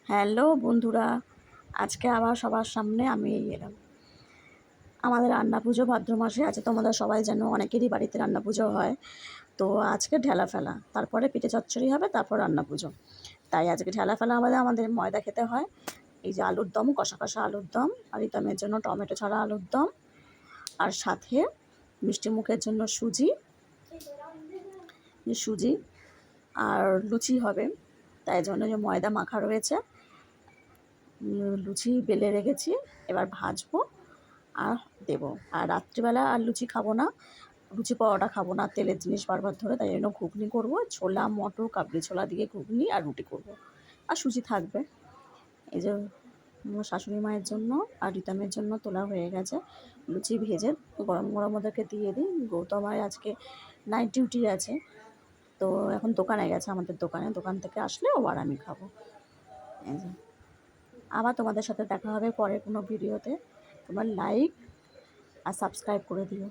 Hello বন্ধুরা, আজকে আবার সবার সামনে আমি এলাম। আমাদের রান্না পুজো ভাদ্র মাসে আছে, তোমাদের সবাই জানো, অনেকেরই বাড়িতে রান্না পুজো হয়। তো আজকে ঢেলা ফেলা, তারপরে পিঠে চচ্চড়ি হবে, তারপর রান্না পুজো। তাই আজকে ঢেলা ফেলা আমাদের ময়দা খেতে হয়। এই যে আলুর দম, কষা কষা আলুর দম, আর ইতামের জন্য টমেটো ছাড়া আলুর দম, আর সাথে মিষ্টি মুখের জন্য সুজি আর লুচি হবে। তাই জন্য যে ময়দা মাখা রয়েছে, লুচি বেলে রেখেছি, এবার ভাজবো আর দেবো। আর রাত্রিবেলা আর লুচি খাবো না, লুচি পরোটা খাবো না, তেলের জিনিস বারবার ধরে, তাই জন্য ঘুগনি করবো, ছোলা মটর কাবলি ছোলা দিয়ে ঘুগনি আর রুটি করব। আর সুজি থাকবে। এই যে আমার শাশুড়ি মায়ের জন্য আর রিতামের জন্য তোলা হয়ে গেছে। লুচি ভেজে গরম গরম ওদেরকে দিয়ে দিই। গৌতমের আজকে নাইট ডিউটি আছে, তো এখন দোকানে গেছে, আমাদের দোকান থেকে আসলে ও আর আমি খাবো। এই যে আবার তোমাদের সাথে দেখা হবে পরের কোনো ভিডিওতে। তোমার লাইক আর সাবস্ক্রাইব করে দিও।